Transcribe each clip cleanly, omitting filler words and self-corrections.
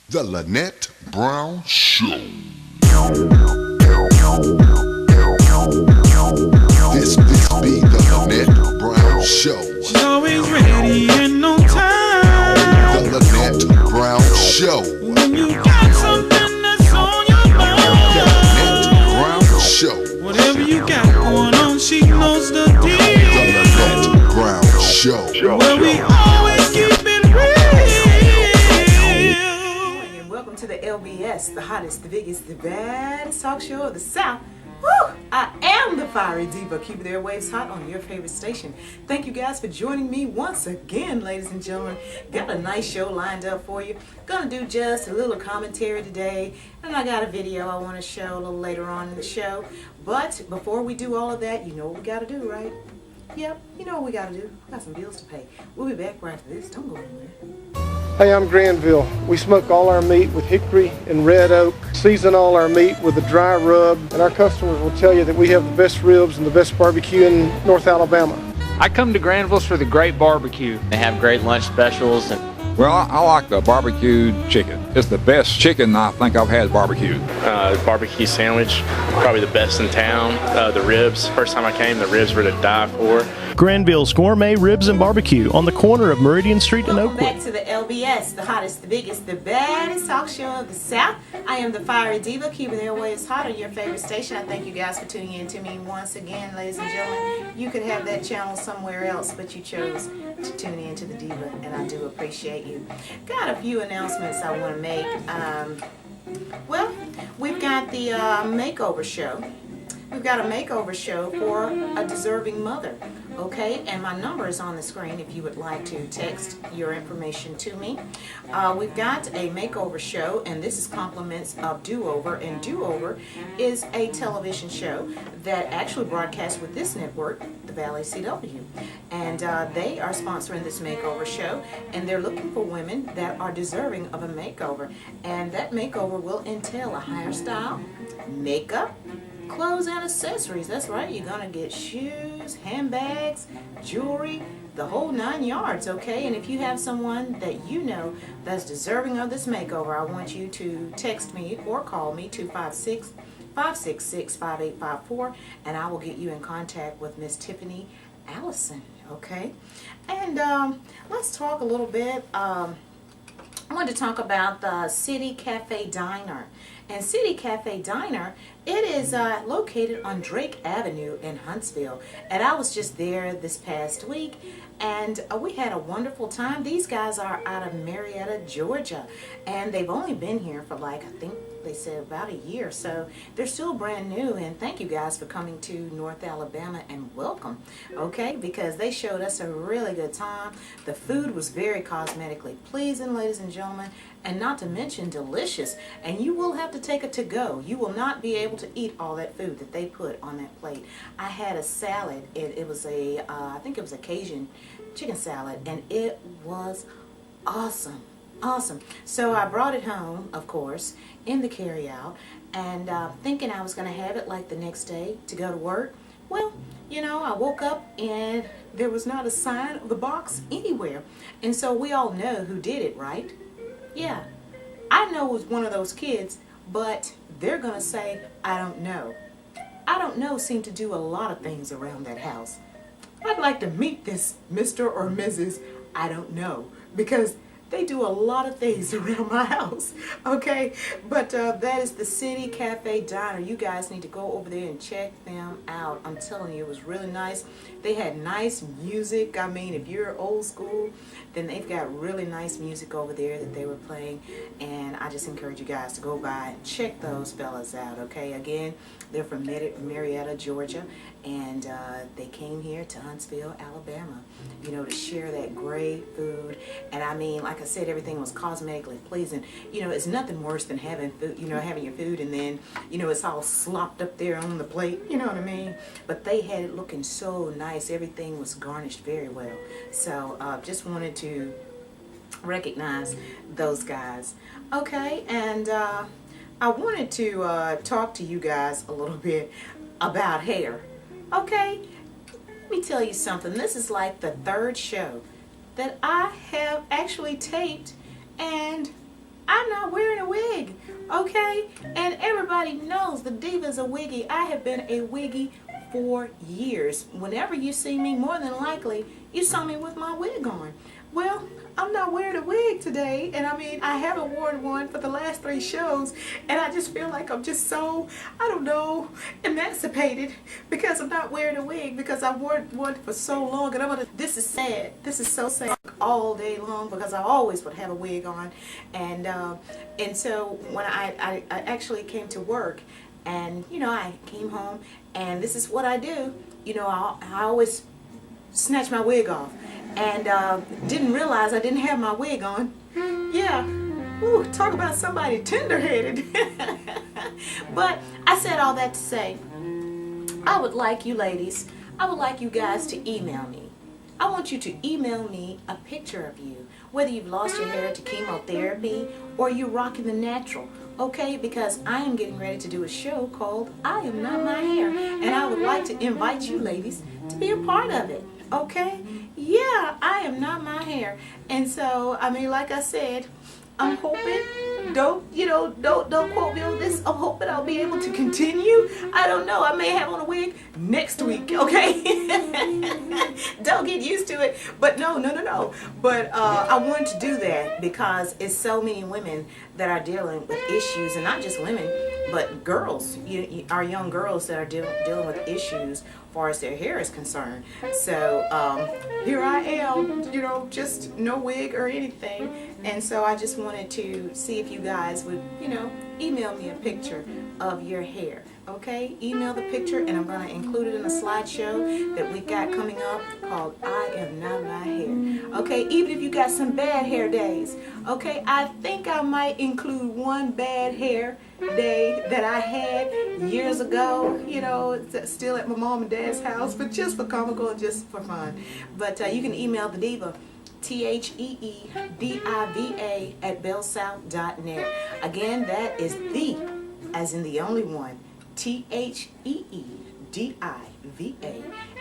The Lynette Brown Show. This be the Lynette Brown Show. She's always ready and on time. The Lynette Brown Show. When you got something that's on your mind. The Lynette Brown Show. Whatever you got going on, she knows the deal. The Lynette Brown Show. Where we always keep it real. And welcome to the LBS, the hottest, the biggest, the baddest talk show of the South. Woo! I am the fiery diva, keeping the airwaves hot on your favorite station. Thank you guys for joining me once again, ladies and gentlemen. Got a nice show lined up for you. Gonna do just a little commentary today, and I got a video I want to show a little later on in the show. But before we do all of that, you know what we gotta do, right? Yep, you know what we gotta do. We got some bills to pay. We'll be back right after this. Don't go anywhere. Hey, I'm Granville. We smoke all our meat with hickory and red oak, season all our meat with a dry rub, and our customers will tell you that we have the best ribs and the best barbecue in North Alabama. I come to Granville's for the great barbecue. They have great lunch specials. Well, I like the barbecued chicken. It's the best chicken I think I've had barbecued. Barbecue sandwich, probably the best in town. The ribs, first time I came, the ribs were to die for. Granville's Gourmet Ribs and Barbecue on the corner of Meridian Street and Welcome Oakwood. back to the LBS, the hottest, the biggest, the baddest talk show of the South. I am the fiery diva, keeping the airwaves hot on your favorite station. I thank you guys for tuning in to me once again, ladies and gentlemen. You could have that channel somewhere else, but you chose to tune in to the diva, and I do appreciate you. Got a few announcements I want to make. Well, we've got the makeover show. We've got a makeover show for a deserving mother, okay? And my number is on the screen if you would like to text your information to me. We've got a makeover show, and this is compliments of Do-Over. And Do-Over is a television show that actually broadcasts with this network, the Valley CW. And they are sponsoring this makeover show, and they're looking for women that are deserving of a makeover. And that makeover will entail a hairstyle, makeup, clothes and accessories. That's right, you're gonna get shoes, handbags, jewelry, the whole 9 yards, okay? And if you have someone that you know that's deserving of this makeover, I want you to text me or call me 256-566-5854, and I will get you in contact with Miss Tiffany Allison, okay? And let's talk a little bit. I wanted to talk about the City Cafe Diner. And City Cafe Diner, it is located on Drake Avenue in Huntsville. And I was just there this past week, and we had a wonderful time. These guys are out of Marietta, Georgia, and they've only been here for like, I think they said about a year. So they're still brand new, and thank you guys for coming to North Alabama, and welcome, okay? Because they showed us a really good time. The food was very cosmetically pleasing, ladies and gentlemen, and not to mention delicious. And you will have to take it to go. You will not be able to eat all that food that they put on that plate. I had a salad. It was a, I think it was a Cajun chicken salad, and it was awesome. Awesome. So I brought it home, of course, in the carry-out, and thinking I was going to have it like the next day to go to work. Well, you know, I woke up and there was not a sign of the box anywhere. And so we all know who did it, right? Yeah. I know it was one of those kids, but they're going to say, I don't know. I don't know seem to do a lot of things around that house. I'd like to meet this Mr. or Mrs. I don't know, because they do a lot of things around my house, okay? But that is the City Cafe Diner. You guys need to go over there and check them out. I'm telling you, it was really nice. They had nice music. I mean, if you're old school, then they've got really nice music over there that they were playing. And I just encourage you guys to go by and check those fellas out, okay? Again, they're from Marietta, Georgia, and they came here to Huntsville, Alabama, you know, to share that great food. And I mean, like I said, everything was cosmetically pleasing. You know, it's nothing worse than having food, you know, having your food and then, you know, it's all slopped up there on the plate, you know what I mean? But they had it looking so nice. Everything was garnished very well. So just wanted to recognize those guys. Okay, and I wanted to talk to you guys a little bit about hair. Okay, let me tell you something. This is like the third show that I have actually taped, and I'm not wearing Okay? And everybody knows the Diva's a wiggy. I have been a wiggy for years. Whenever you see me, more than likely, you saw me with my wig on. Well, I'm not wearing a wig today, and I mean, I haven't worn one for the last 3 shows, and I just feel like I'm just so, I don't know, emancipated because I'm not wearing a wig because I wore one for so long, and this is sad. This is so sad all day long because I always would have a wig on, and so when I actually came to work, and you know, I came home, and this is what I do. You know, I always snatch my wig off. And didn't realize I didn't have my wig on. Yeah, ooh, talk about somebody tender-headed. But I said all that to say, I would like you ladies, I would like you guys to email me. I want you to email me a picture of you, whether you've lost your hair to chemotherapy or you're rocking the natural. Okay, because I am getting ready to do a show called I Am Not My Hair, and I would like to invite you ladies to be a part of it. Okay? Yeah, I am not my hair. And so, I mean, like I said, I'm hoping, don't quote me on this, I'm hoping I'll be able to continue. I don't know, I may have on a wig next week, okay? Don't get used to it. But no. But I wanted to do that because it's so many women that are dealing with issues, and not just women, but girls, our young girls that are dealing with issues as far as their hair is concerned. So here I am, just no wig or anything. And so I just wanted to see if you guys would, email me a picture of your hair. Okay, email the picture, and I'm going to include it in a slideshow that we got coming up called I Am Not My Hair. Okay, even if you got some bad hair days. Okay, I think I might include one bad hair day that I had years ago, still at my mom and dad's house, but just for comical and just for fun. But you can email the Diva, TheeDiva @bellsouth.net. Again, that is the, as in the only one, TheeDiva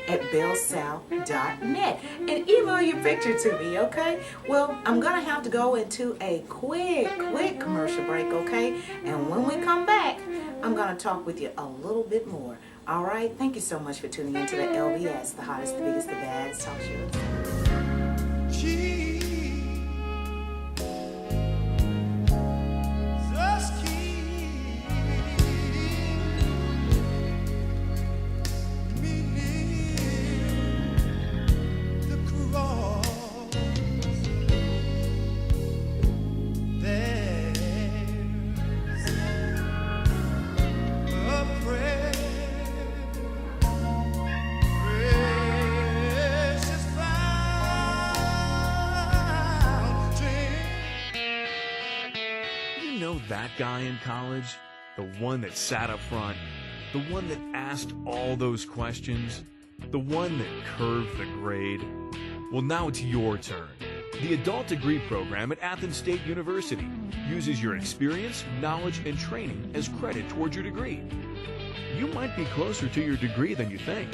@bellsouth.net, and email your picture to me, okay? Well, I'm gonna have to go into a quick commercial break, okay? And when we come back, I'm gonna talk with you a little bit more. All right? Thank you so much for tuning into the LBS, the hottest, the biggest, the baddest talk show. That guy in college, the one that sat up front, the one that asked all those questions, the one that curved the grade. Well, now it's your turn. The Adult Degree Program at Athens State University uses your experience, knowledge, and training as credit towards your degree. You might be closer to your degree than you think.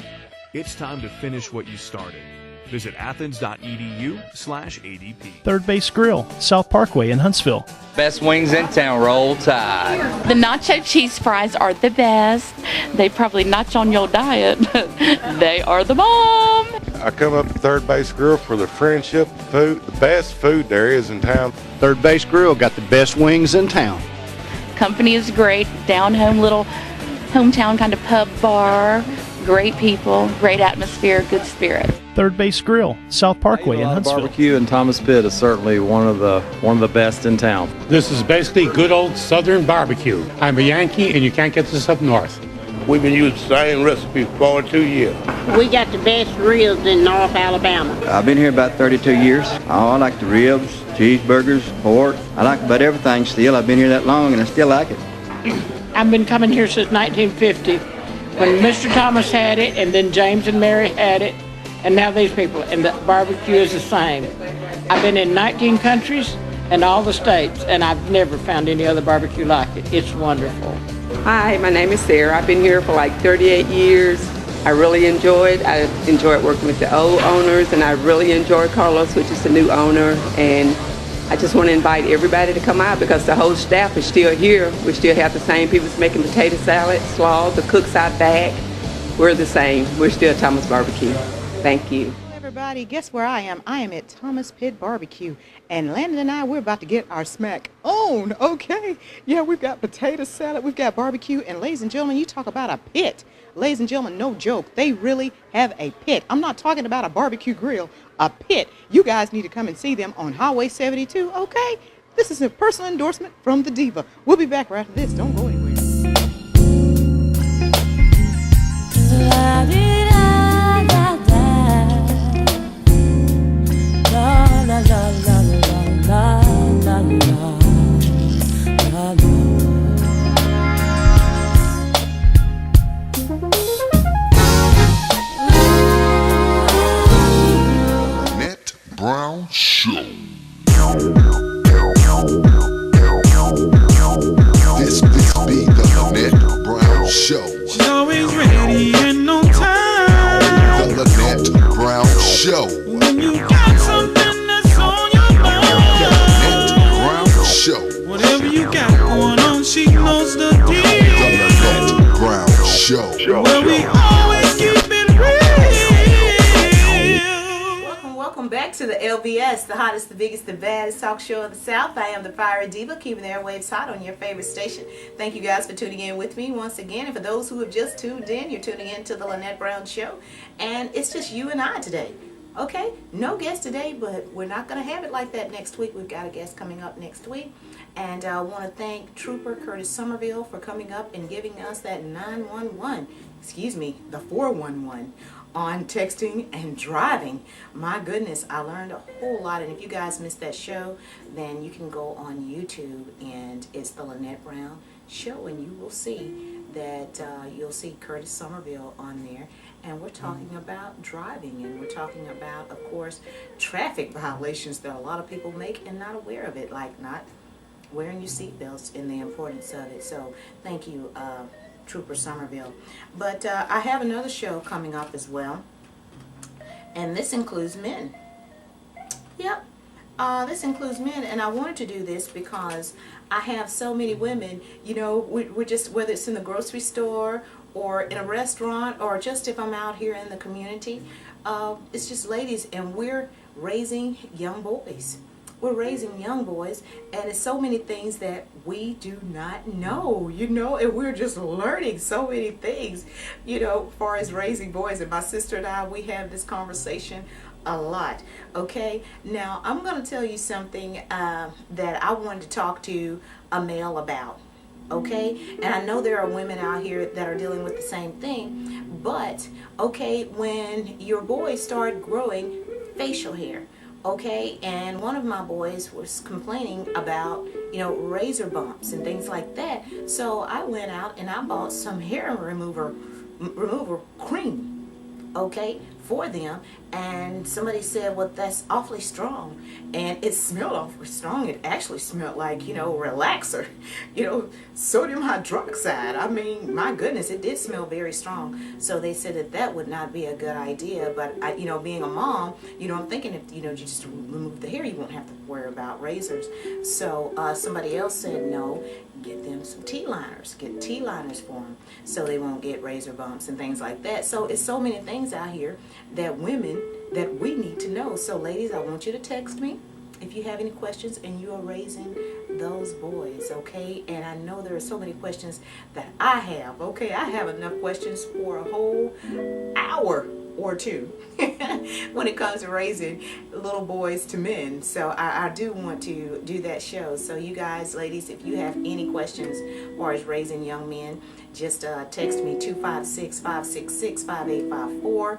It's time to finish what you started. Visit athens.edu/ADP. Third Base Grill, South Parkway in Huntsville. Best wings in town, roll tide. The nacho cheese fries are the best. They probably notch on your diet, but they are the bomb. I come up to Third Base Grill for the friendship food, the best food there is in town. Third Base Grill got the best wings in town. Company is great, down home little hometown kind of pub bar. Great people, great atmosphere, good spirit. Third Base Grill, South Parkway in Huntsville. Barbecue in Thomas Pitt is certainly one of the best in town. This is basically good old Southern barbecue. I'm a Yankee, and you can't get this up north. We've been using the same recipe for 42 years. We got the best ribs in North Alabama. I've been here about 32 years. I like the ribs, cheeseburgers, pork. I like about everything still. I've been here that long, and I still like it. I've been coming here since 1950, when Mr. Thomas had it, and then James and Mary had it, and now these people, and the barbecue is the same. I've been in 19 countries and all the states, and I've never found any other barbecue like it. It's wonderful. Hi, my name is Sarah. I've been here for like 38 years. I really enjoyed working with the old owners, and I really enjoy Carlos, which is the new owner, and I just want to invite everybody to come out because the whole staff is still here. We still have the same people making potato salad, slaw, the cooks out back. We're the same. We're still Thomas Barbecue. Thank you. Everybody, guess where I am? I am at Thomas Pit Barbecue, and Landon and I, we're about to get our smack on, okay? Yeah, we've got potato salad, we've got barbecue, and ladies and gentlemen, you talk about a pit. Ladies and gentlemen, no joke, they really have a pit. I'm not talking about a barbecue grill, a pit. You guys need to come and see them on Highway 72, okay? This is a personal endorsement from the Diva. We'll be back right after this. Don't go anywhere. Lynette Brown Show. This be the Lynette Brown Show. She's always ready and on time. The Lynette Brown Show. When you got something that's on your mind. The Lynette Brown Show. Whatever you got going on, she knows the deal. The Lynette Brown Show. Where we always keep it real. Welcome back to the LBS, the hottest, the biggest, the baddest talk show of the South. I am the Fiery Diva, keeping the airwaves hot on your favorite station. Thank you guys for tuning in with me once again. And for those who have just tuned in, you're tuning in to the Lynette Brown Show. And it's just you and I today. Okay? No guest today, but we're not going to have it like that next week. We've got a guest coming up next week. And I want to thank Trooper Curtis Somerville for coming up and giving us that 911, the 411 on texting and driving. My goodness, I learned a whole lot. And if you guys missed that show, then you can go on YouTube and it's the Lynette Brown Show, and you will see that you'll see Curtis Somerville on there. And we're talking about driving, and we're talking about, of course, traffic violations that a lot of people make and not aware of it, like not wearing your seatbelts and the importance of it. So thank you, Trooper Somerville. But I have another show coming up as well, and this includes men. Yep, this includes men, and I wanted to do this because I have so many women, you know, we're just, whether it's in the grocery store or in a restaurant or just if I'm out here in the community, it's just ladies, and we're raising young boys. We're raising young boys, and it's so many things that we do not know, you know, and we're just learning so many things, you know, as far as raising boys. And my sister and I, we have this conversation a lot, okay? Now, I'm going to tell you something that I wanted to talk to a male about, okay? And I know there are women out here that are dealing with the same thing, but, okay, when your boys start growing facial hair, okay, and one of my boys was complaining about, you know, razor bumps and things like that. So I went out and I bought some hair remover cream, okay, for them. And somebody said, well, that's awfully strong. And it smelled awfully strong. It actually smelled like, you know, relaxer, you know, sodium hydroxide. I mean, my goodness, it did smell very strong. So they said that that would not be a good idea. But, you know, being a mom, you know, I'm thinking if, you know, you just remove the hair, you won't have to worry about razors. So somebody else said, no, get them some T-liners. Get T-liners for them so they won't get razor bumps and things like that. So it's so many things out here that women, that we need to know. So ladies, I want you to text me if you have any questions and you are raising those boys, okay? And I know there are so many questions that I have, okay? I have enough questions for a whole hour or two when it comes to raising little boys to men. So I do want to do that show. So you guys, ladies, if you have any questions as far as raising young men, just text me 256-566-5854.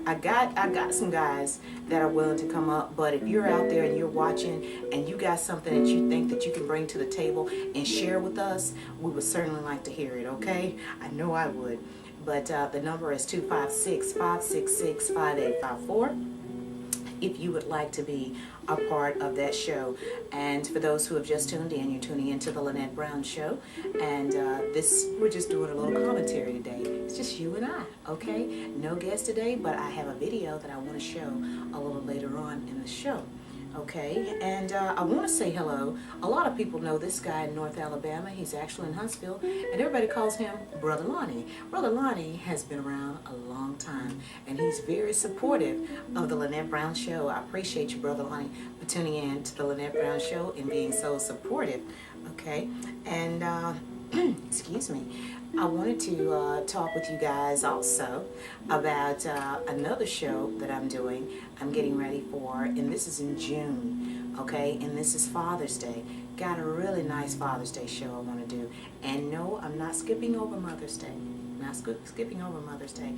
I got some guys that are willing to come up, but if you're out there and you're watching and you got something that you think that you can bring to the table and share with us, we would certainly like to hear it, okay? I know I would. But the number is 256-566-5854 if you would like to be a part of that show. And for those who have just tuned in, you're tuning into the Lynette Brown Show, and we're just doing a little commentary today. It's just you and I, okay? No guest today, but I have a video that I want to show a little later on in the show. Okay, and I want to say hello. A lot of people know this guy in North Alabama. He's actually in Huntsville, and everybody calls him Brother Lonnie. Brother Lonnie has been around a long time, and he's very supportive of the Lynette Brown Show. I appreciate you, Brother Lonnie, for tuning in to the Lynette Brown Show and being so supportive. Okay, and excuse me. I wanted to talk with you guys also about another show that I'm doing. I'm getting ready for, and this is in June, okay? And this is Father's Day. Got a really nice Father's Day show I want to do. And no, I'm not skipping over Mother's Day. Not skipping over Mother's Day.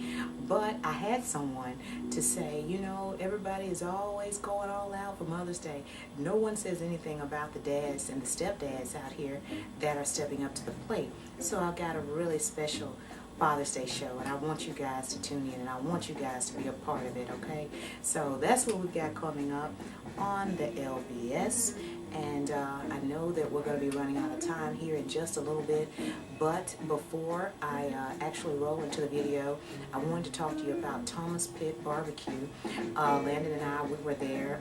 But I had someone to say, you know, everybody is always going all out for Mother's Day. No one says anything about the dads and the stepdads out here that are stepping up to the plate. So I've got a really special Father's Day show, and I want you guys to tune in, and I want you guys to be a part of it, okay? So that's what we've got coming up on the LBS. And I know that we're going to be running out of time here in just a little bit, but before I actually roll into the video, I wanted to talk to you about Thomas Pitt Barbecue. Landon and I, we were there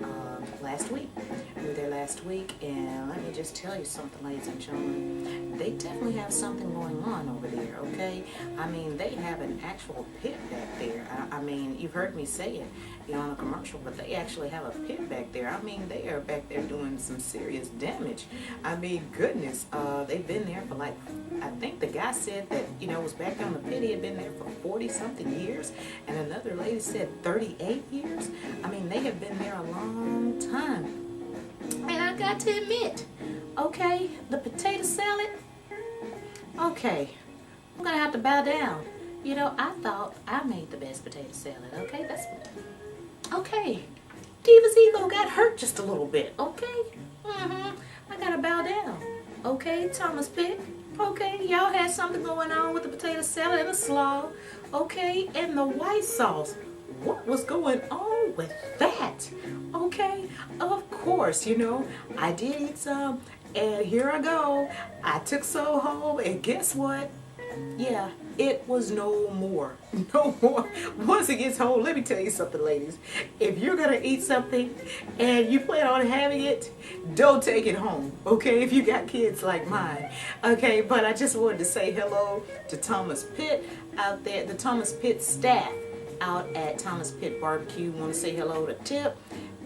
last week. We were there last week, and let me just tell you something, ladies and gentlemen. They definitely have something going on over there, okay? I mean, they have an actual pit back there. I mean, you've heard me say it, you know, on a commercial, but they actually have a pit back there. I mean, they are back there doing some serious damage. I mean, goodness, they've been there for like, I think the guy said that, you know, was back on the pit. He had been there for 40 something years, and another lady said 38 years. I mean, they have been there a long time. And I got to admit, okay, the potato salad, okay, I'm gonna have to bow down. You know, I thought I made the best potato salad, okay? Okay, Diva's ego got hurt just a little bit, okay? I gotta bow down, okay? Thomas Pitt, okay? Y'all had something going on with the potato salad and the slaw, okay? And the white sauce. What was going on with that? Okay, of course, you know, I did eat some, and here I go. I took some home, and guess what? Yeah, it was no more. No more. Once it gets home, let me tell you something, ladies. If you're going to eat something and you plan on having it, don't take it home, okay? If you got kids like mine. Okay, but I just wanted to say hello to Thomas Pitt out there, the Thomas Pitt staff out at Thomas Pitt Barbecue. Want to say hello to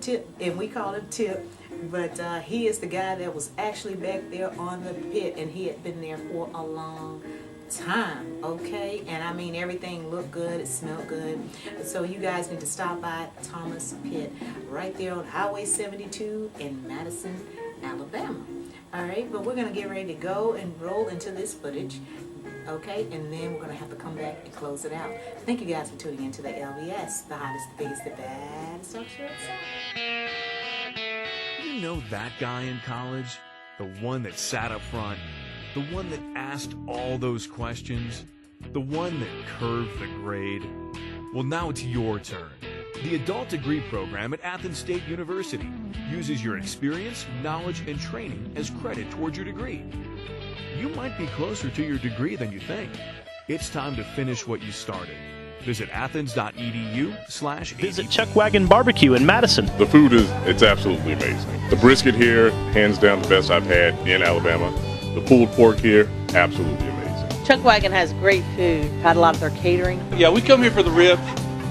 Tip, and we call him Tip. But he is the guy that was actually back there on the pit, and he had been there for a long time, okay? And I mean, everything looked good, it smelled good. So you guys need to stop by Thomas Pitt right there on Highway 72 in Madison, Alabama. All right, but we're gonna get ready to go and roll into this footage, okay? And then we're gonna have to come back and close it out. Thank you guys for tuning into the LBS, the hottest, the biggest, the baddest talk show outside. You know that guy in college? The one that sat up front? The one that asked all those questions? The one that curved the grade? Well, now it's your turn. The Adult Degree Program at Athens State University uses your experience, knowledge, and training as credit towards your degree. You might be closer to your degree than you think. It's time to finish what you started. Visit athens.edu/ADP. Visit Chuck Wagon Barbecue in Madison. The food it's absolutely amazing. The brisket here, hands down the best I've had in Alabama. The pulled pork here, absolutely amazing. Chuck Wagon has great food. Had a lot of their catering. Yeah, we come here for the ribs.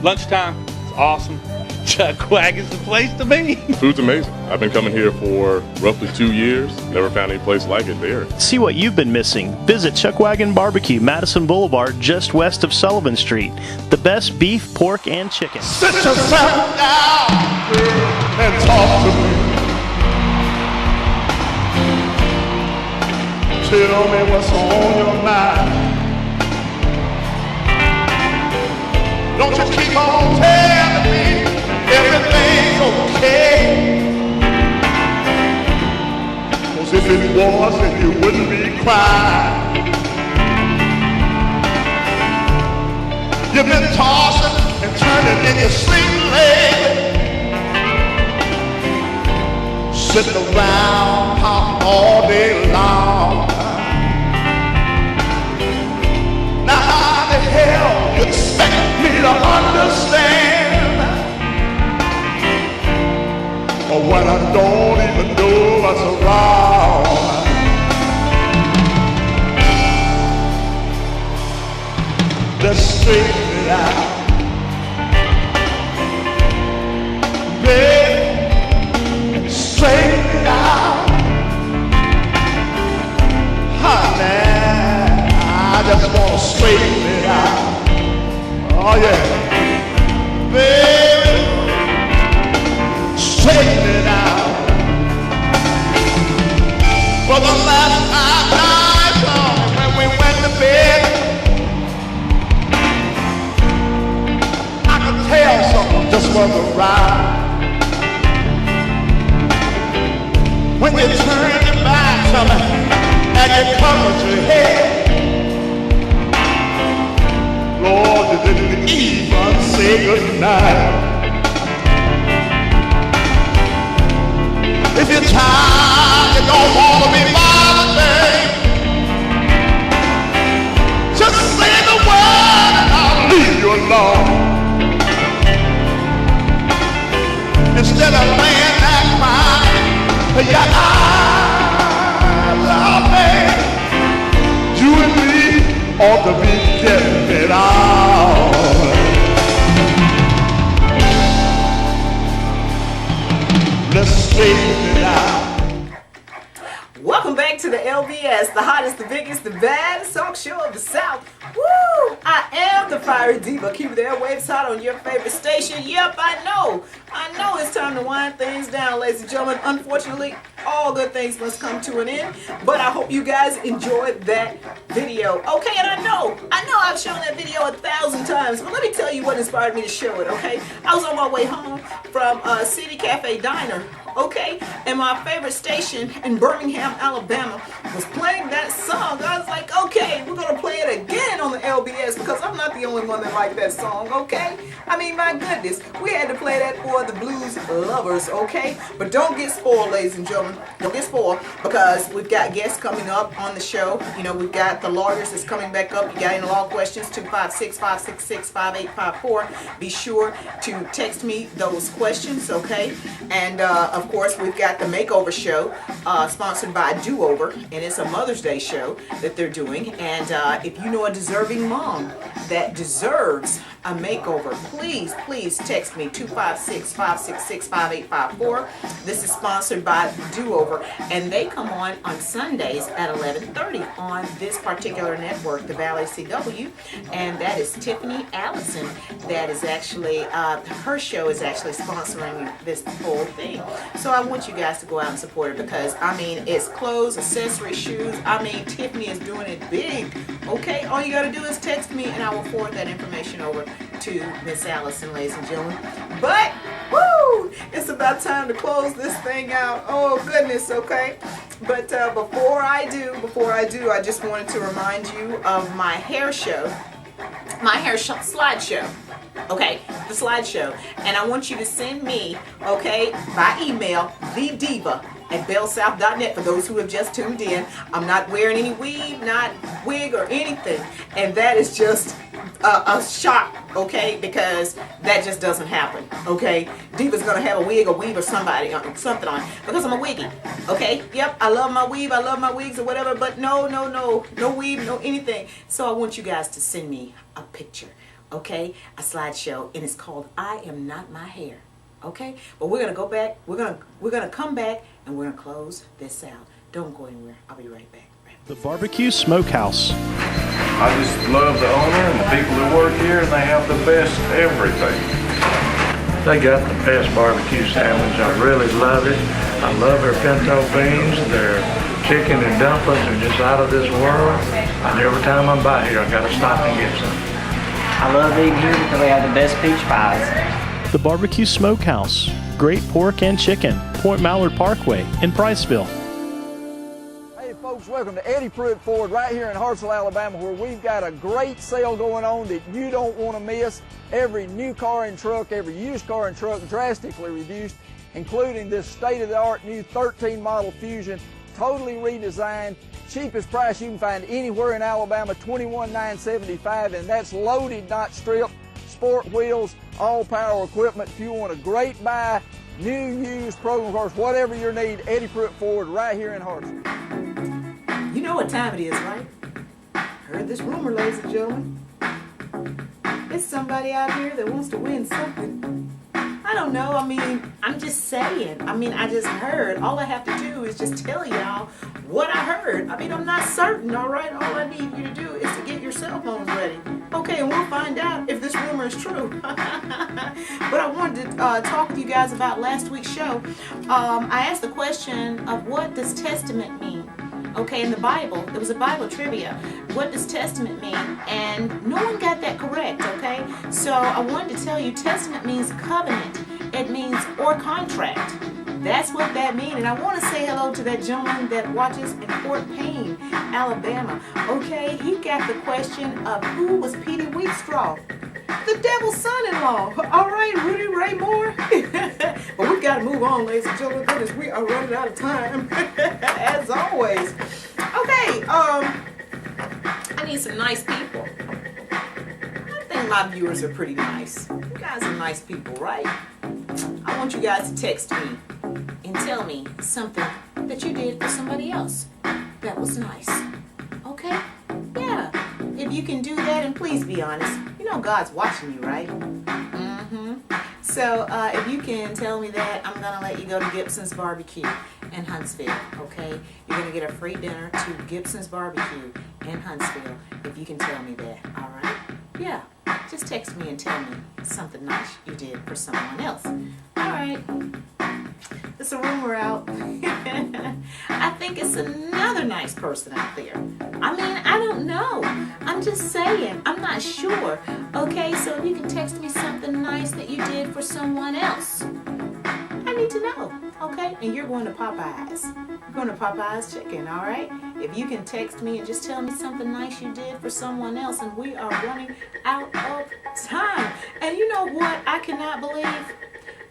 Lunchtime, it's awesome. Chuck Wagon's the place to be. Food's amazing. I've been coming here for roughly 2 years. Never found any place like it there. See what you've been missing. Visit Chuck Wagon Barbecue, Madison Boulevard, just west of Sullivan Street. The best beef, pork, and chicken. Sit yourself down and talk to me. Tell me what's on your mind. Don't you keep on telling me everything's okay. 'Cause if it wasn't, you wouldn't be crying. You've been tossing and turning in your sleep lately. Sitting around talking all day long. Now how the hell you expect me to understand what I don't straighten it out. Oh yeah, baby, straighten it out. For the last time I saw when we went to bed, I could tell something just wasn't right. When you turned your back to me and you covered your head, Lord, you didn't even say goodnight. If you're tired, you don't want to be bothered, babe, just say the word and I'll leave you alone. Instead of laying that crying, yeah, love me. You and me ought to be getting it out. Let's straighten it out. Welcome back to the LBS, the hottest, the biggest, the baddest talk show of the South. Woo! I am the fiery diva, keeping the airwaves hot on your favorite station. Yep, I know it's time to wind things down, ladies and gentlemen. Unfortunately, all good things must come to an end, but I hope you guys enjoyed that video. Okay, and I know I've shown that video 1,000 times, but let me tell you what inspired me to show it, okay? I was on my way home from City Cafe Diner, okay? And my favorite station in Birmingham, Alabama was playing that song. I was like, okay, we're gonna play it again on the LBS because I'm not the only one that liked that song, okay? I mean, my goodness, we had to play that for the blues lovers, okay? But don't get spoiled, ladies and gentlemen. Don't get spoiled because we've got guests coming up on the show. You know, we've got the lawyers that's coming back up. You got any law questions, 256-566-5854. Be sure to text me those questions, okay? And of course, we've got the makeover show sponsored by Do Over, and it's a Mother's Day show that they're doing. And if you know a deserving mom that deserves a makeover, please text me 256-566-5854. This is sponsored by Do Over, and they come on Sundays at 11:30 on this particular network, the Valley CW, and that is Tiffany Allison. That is actually her show is actually sponsoring this whole thing. So I want you guys to go out and support her because I mean it's clothes, accessories, shoes. I mean Tiffany is doing it big. Okay, all you got to do is text me and I will forward that information over to Miss Allison, ladies and gentlemen. But woo, it's about time to close this thing out. Oh goodness, okay. But before I do, I just wanted to remind you of my hair show, slideshow. Okay, the slideshow. And I want you to send me, okay, by email, thediva@bellsouth.net for those who have just tuned in. I'm not wearing any weave, not wig or anything. And that is just a shock, okay, because that just doesn't happen, okay? Diva's gonna have a wig or weave or something on because I'm a wiggy, okay? Yep, I love my weave, I love my wigs or whatever, but no weave, no anything. So I want you guys to send me a picture, okay? A slideshow, and it's called I Am Not My Hair, okay? But we're gonna go back, we're gonna come back, and we're gonna close this out. Don't go anywhere. I'll be right back. The Barbecue Smokehouse. I just love the owner and the people that work here, and they have the best everything. They got the best barbecue sandwich. I really love it. I love their pinto beans. Their chicken and dumplings are just out of this world. And every time I'm by here, I gotta stop and get some. I love eating here because they have the best peach pies. The Barbecue Smokehouse. Great pork and chicken. Point Mallard Parkway in Priceville. Folks, welcome to Eddie Pruitt Ford right here in Hartselle, Alabama, where we've got a great sale going on that you don't want to miss. Every new car and truck, every used car and truck drastically reduced, including this state-of-the-art new 13 model Fusion, totally redesigned, cheapest price you can find anywhere in Alabama, $21,975, and that's loaded, not stripped, sport wheels, all power equipment. If you want a great buy, new, used, program cars, whatever your need, Eddie Pruitt Ford right here in Hartselle. You know what time it is, right? Heard this rumor, ladies and gentlemen. It's somebody out here that wants to win something. I don't know. I mean, I'm just saying. I mean, I just heard. All I have to do is just tell y'all what I heard. I mean, I'm not certain, all right? All I need you to do is to get your cell phones ready. Okay, and we'll find out if this rumor is true. But I wanted to talk with you guys about last week's show. I asked the question of what does testament mean? Okay, in the Bible, there was a Bible trivia. What does testament mean? And no one got that correct, okay? So I wanted to tell you, testament means covenant. It means or contract. That's what that means. And I want to say hello to that gentleman that watches in Fort Payne, Alabama. Okay, he got the question of who was Petey Wheatstraw? The devil's son-in-law. All right, Rudy Ray Moore. But we've got to move on, ladies and gentlemen, because we are running out of time, as always. Okay, I need some nice people. I think my viewers are pretty nice. You guys are nice people, right? I want you guys to text me and tell me something that you did for somebody else that was nice. Okay? Yeah. If you can do that, and please be honest. You know God's watching you, right? Mm-hmm. So if you can tell me that, I'm going to let you go to Gibson's Barbecue in Huntsville, okay? You're going to get a free dinner to Gibson's Barbecue in Huntsville if you can tell me that, all right? Yeah. Just text me and tell me something nice you did for someone else. All right. There's a rumor out. I think it's another nice person out there. I mean, I don't know. I'm just saying. I'm not sure. Okay, so if you can text me something nice that you did for someone else, I need to know. Okay? And you're going to Popeyes. You're going to Popeyes Chicken, all right? If you can text me and just tell me something nice you did for someone else, and we are running out of time. And you know what I cannot believe?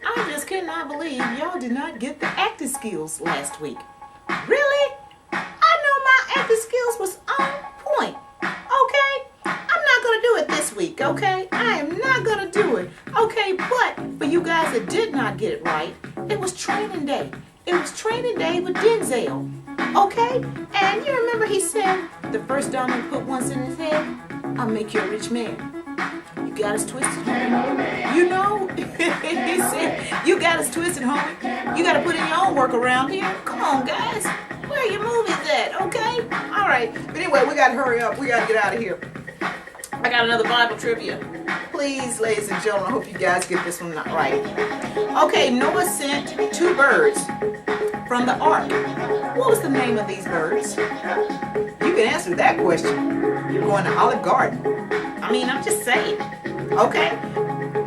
I just cannot believe y'all did not get the acting skills last week. Really? I know my acting skills was on point. Okay? I'm not going to do it this week, okay? I am not going to do it. Okay, but for you guys that did not get it right, it was training day. It was training day with Denzel. Okay? And you remember he said, the first diamond put once in his head, I'll make you a rich man. You got us twisted, homie. You know? He said, you got us twisted, homie. You got to put in your own work around here. Come on, guys. Where are your movies at, okay? All right. But anyway, we got to hurry up. We got to get out of here. I got another Bible trivia. Please, ladies and gentlemen, I hope you guys get this one right. Okay, Noah sent 2 birds from the ark. What was the name of these birds? You can answer that question. You're going to Olive Garden. I mean, I'm just saying. Okay.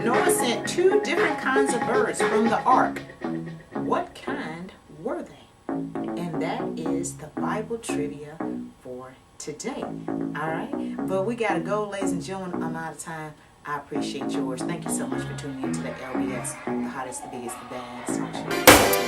Noah sent 2 different kinds of birds from the ark. What kind were they? And that is the Bible trivia for today. All right? But we got to go, ladies and gentlemen. I'm out of time. I appreciate yours. Thank you so much for tuning in to the LBS, the hottest, the biggest, the baddest.